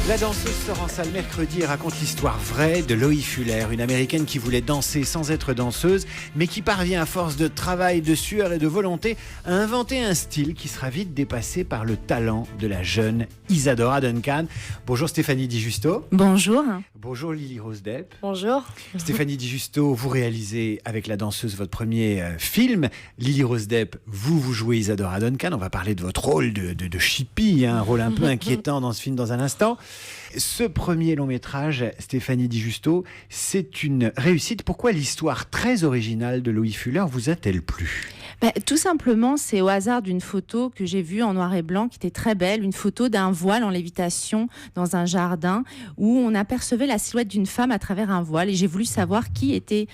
La danseuse sort en salle mercredi et raconte l'histoire vraie de Loie Fuller, une américaine qui voulait danser sans être danseuse, mais qui parvient à force de travail, de sueur et de volonté à inventer un style qui sera vite dépassé par le talent de la jeune Isadora Duncan. Bonjour Stéphanie Di Giusto. Bonjour. Bonjour Lily Rose Depp. Bonjour. Stéphanie Di Giusto, vous réalisez avec la danseuse votre premier film. Lily Rose Depp, vous jouez Isadora Duncan. On va parler de votre rôle de chippie, un rôle un peu inquiétant dans ce film dans un instant. Ce premier long métrage, Stéphanie Di Giusto, c'est une réussite. Pourquoi l'histoire très originale de Loie Fuller vous a-t-elle plu ? Tout simplement, c'est au hasard d'une photo que j'ai vue en noir et blanc qui était très belle, une photo d'un voile en lévitation dans un jardin où on apercevait la silhouette d'une femme à travers un voile, et j'ai voulu savoir qui était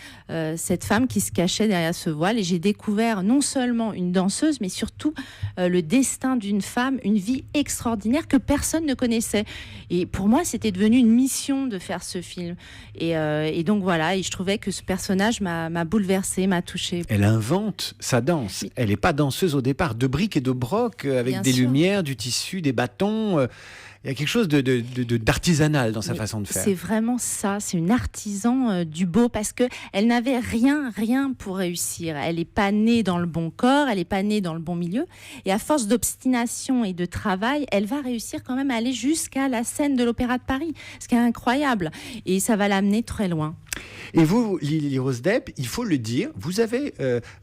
cette femme qui se cachait derrière ce voile, et j'ai découvert non seulement une danseuse mais surtout le destin d'une femme, une vie extraordinaire que personne ne connaissait, et pour moi c'était devenu une mission de faire ce film, et donc voilà, et je trouvais que ce personnage m'a bouleversée, m'a touchée. Elle invente sa danse. Elle n'est pas danseuse au départ, de briques et de broc, avec Bien des sûr. lumières, du tissu, des bâtons. Il y a quelque chose d'artisanal dans sa façon de faire. C'est vraiment ça, c'est une artisan du beau, parce qu'elle n'avait rien pour réussir. Elle n'est pas née dans le bon corps, elle n'est pas née dans le bon milieu. Et à force d'obstination et de travail, elle va réussir quand même à aller jusqu'à la scène de l'Opéra de Paris, ce qui est incroyable. Et ça va l'amener très loin. Et vous, Lily Rose Depp, il faut le dire, vous avez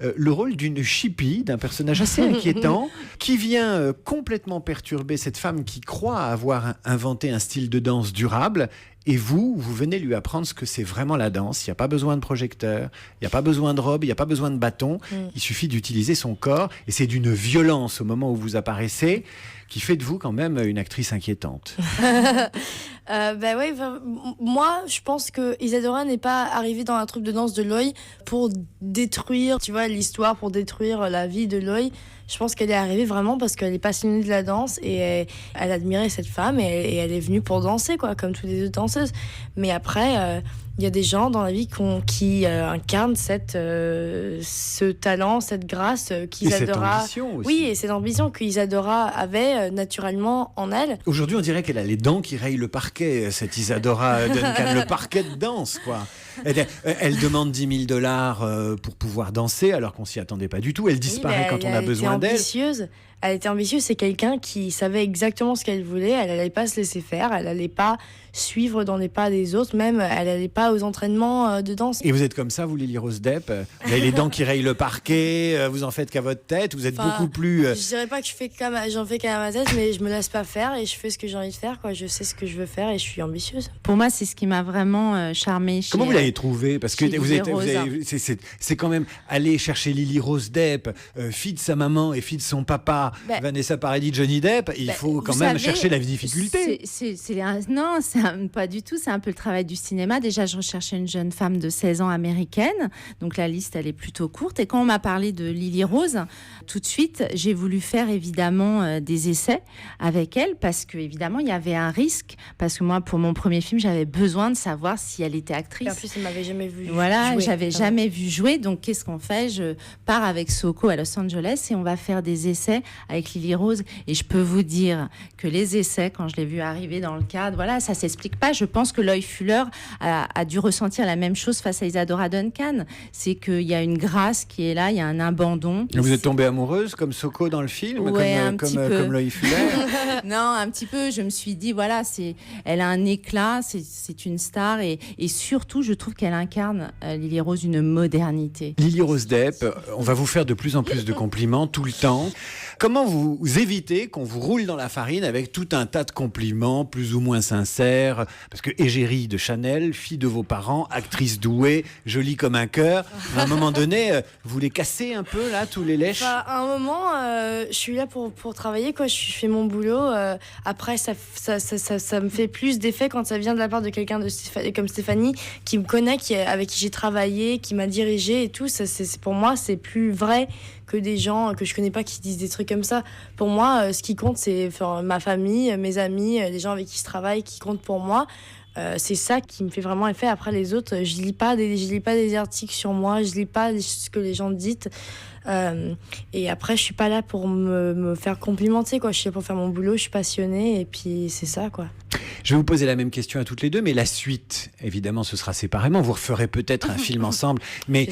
le rôle d'une chippie, d'un personnage assez inquiétant, qui vient complètement perturber cette femme qui croit avoir inventé un style de danse durable. Et vous venez lui apprendre ce que c'est vraiment la danse. Il n'y a pas besoin de projecteur, il n'y a pas besoin de robe, il n'y a pas besoin de bâton. Il suffit d'utiliser son corps. Et c'est d'une violence au moment où vous apparaissez qui fait de vous quand même une actrice inquiétante. Moi, je pense que Isadora n'est pas arrivée dans la troupe de danse de Loie pour détruire, l'histoire, pour détruire la vie de Loie. Je pense qu'elle est arrivée vraiment parce qu'elle est passionnée de la danse et elle admirait cette femme et elle est venue pour danser, comme toutes les autres danseuses. Mais après, il y a des gens dans la vie qui incarnent ce talent, cette grâce qu'Isadora... Et cette ambition aussi. Oui, et cette ambition qu'Isadora avait naturellement en elle. Aujourd'hui, on dirait qu'elle a les dents qui rayent le parquet, cette Isadora Duncan, le parquet de danse, quoi. Elle demande $10 000 pour pouvoir danser, alors qu'on s'y attendait pas du tout. Elle disparaît quand on a besoin d'elle. Elle était ambitieuse, c'est quelqu'un qui savait exactement ce qu'elle voulait. Elle n'allait pas se laisser faire, elle n'allait pas suivre dans les pas des autres, même elle n'allait pas aux entraînements de danse. Et vous êtes comme ça, vous, Lily Rose Depp, vous avez les dents qui rayent le parquet, vous en faites qu'à votre tête, vous êtes beaucoup plus... Je dirais pas que j'en fais qu'à ma tête, mais je me laisse pas faire et je fais ce que j'ai envie de faire, Je sais ce que je veux faire et je suis ambitieuse. Pour moi, c'est ce qui m'a vraiment charmée. Comment vous l'avez trouvé ? Parce que chez c'est quand même aller chercher Lily Rose Depp, fille de sa maman et fille de son papa, Vanessa Paradis, Johnny Depp. Il faut quand même chercher la difficulté. Non, pas du tout. C'est un peu le travail du cinéma. Déjà, je recherchais une jeune femme de 16 ans américaine. Donc la liste, elle est plutôt courte. Et quand on m'a parlé de Lily Rose, tout de suite, j'ai voulu faire évidemment des essais avec elle parce qu'évidemment, il y avait un risque. Parce que moi, pour mon premier film, j'avais besoin de savoir si elle était actrice. Et en plus, elle m'avait jamais vu jouer. Voilà, j'avais jamais vu jouer. Donc, qu'est-ce qu'on fait ? Je pars avec Soko à Los Angeles et on va faire des essais avec Lily Rose. Et je peux vous dire que les essais, quand je l'ai vu arriver dans le cadre, ça s'explique pas. Je pense que Loie Fuller a dû ressentir la même chose face à Isadora Duncan. C'est qu'il y a une grâce qui est là, il y a un abandon. Et vous êtes tombée amoureuse comme Soko dans le film, comme Loie Fuller. Non, un petit peu. Je me suis dit, elle a un éclat, c'est une star et surtout, je trouve qu'elle incarne, Lily Rose, une modernité. Lily Rose Depp, on va vous faire de plus en plus de compliments tout le temps. Comment vous évitez qu'on vous roule dans la farine avec tout un tas de compliments plus ou moins sincères ? Parce que égérie de Chanel, fille de vos parents, actrice douée, jolie comme un cœur, à un moment donné, vous les cassez un peu là, tous les lèches ? À un moment, je suis là pour travailler, je fais mon boulot. Après, ça me fait plus d'effet quand ça vient de la part de quelqu'un comme Stéphanie, qui me connaît, avec qui j'ai travaillé, qui m'a dirigée et tout. Pour moi, c'est plus vrai que des gens que je connais pas qui disent des trucs comme ça. Pour moi, ce qui compte, c'est ma famille, mes amis, les gens avec qui je travaille, qui comptent pour moi. C'est ça qui me fait vraiment effet. Après, les autres, je lis pas des articles sur moi, je lis pas ce que les gens disent. Et après, je suis pas là pour me faire complimenter, Je suis là pour faire mon boulot, je suis passionnée et puis c'est ça, Je vais vous poser la même question à toutes les deux, mais la suite, évidemment, ce sera séparément. Vous referez peut-être un film ensemble, mais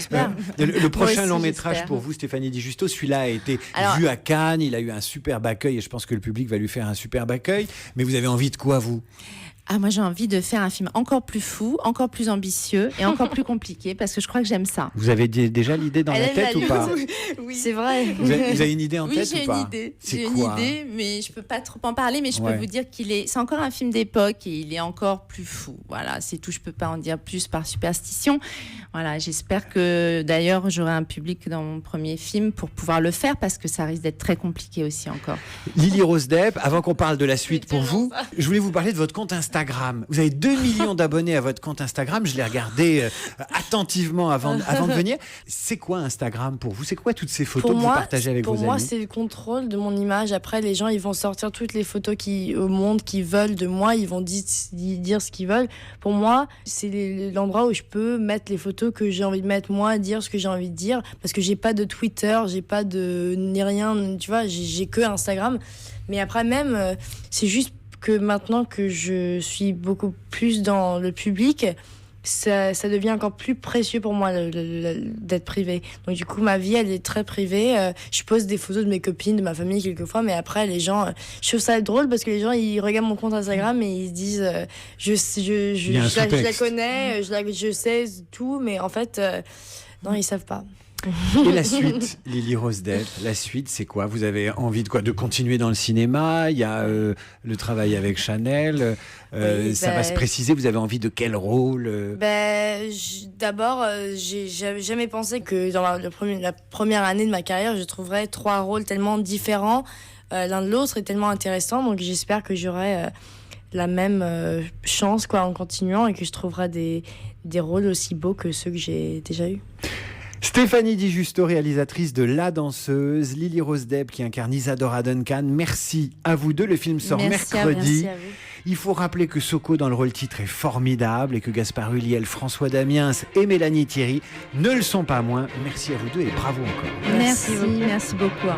le prochain long métrage pour vous, Stéphanie Di Giusto, celui-là a été vu à Cannes, il a eu un superbe accueil et je pense que le public va lui faire un superbe accueil. Mais vous avez envie de quoi, vous ? Moi, j'ai envie de faire un film encore plus fou, encore plus ambitieux et encore plus compliqué parce que je crois que j'aime ça. Vous avez déjà l'idée dans la tête ou pas ? Oui, c'est vrai. Vous avez une idée en tête ou pas ? J'ai une idée, mais je peux pas trop en parler. Mais je peux vous dire c'est encore un film d'époque et il est encore plus fou. Voilà, c'est tout. Je peux pas en dire plus par superstition. Voilà, j'espère que d'ailleurs j'aurai un public dans mon premier film pour pouvoir le faire parce que ça risque d'être très compliqué aussi encore. Lily Rose Depp, avant qu'on parle de la suite pour vous, je voulais vous parler de votre compte Instagram. Vous avez 2 millions d'abonnés à votre compte Instagram. Je l'ai regardé attentivement avant de venir. C'est quoi Instagram pour vous ? C'est quoi toutes ces photos que vous partagez avec vos amis ? Pour moi, c'est le contrôle de mon image. Après, les gens, ils vont sortir toutes les photos au monde qu'ils veulent de moi. Ils vont dire ce qu'ils veulent. Pour moi, c'est l'endroit où je peux mettre les photos que j'ai envie de mettre moi, dire ce que j'ai envie de dire. Parce que j'ai pas de Twitter, j'ai pas de ni rien. Tu vois, j'ai que Instagram. Mais après, même, c'est juste que maintenant que je suis beaucoup plus dans le public, ça devient encore plus précieux pour moi d'être privée. Donc du coup, ma vie, elle est très privée. Je pose des photos de mes copines, de ma famille quelquefois, mais après, les gens... je trouve ça drôle parce que les gens, ils regardent mon compte Instagram et ils se disent je la connais, je sais tout, mais en fait, non, ils savent pas. Et la suite, Lily Rose Depp, la suite, c'est quoi ? Vous avez envie de quoi ? De continuer dans le cinéma ? Il y a le travail avec Chanel. Ça va se préciser. Vous avez envie de quel rôle ? D'abord, j'avais jamais pensé que dans la première année de ma carrière, je trouverais 3 rôles tellement différents l'un de l'autre et tellement intéressants. Donc j'espère que j'aurai la même chance en continuant et que je trouverai des rôles aussi beaux que ceux que j'ai déjà eus. Stéphanie Di Giusto, réalisatrice de La Danseuse, Lily Rose Depp qui incarne Isadora Duncan. Merci à vous deux. Le film sort mercredi. Merci à vous. Il faut rappeler que Soko dans le rôle titre est formidable et que Gaspard Ulliel, François Damiens et Mélanie Thierry ne le sont pas moins. Merci à vous deux et bravo encore. Merci beaucoup.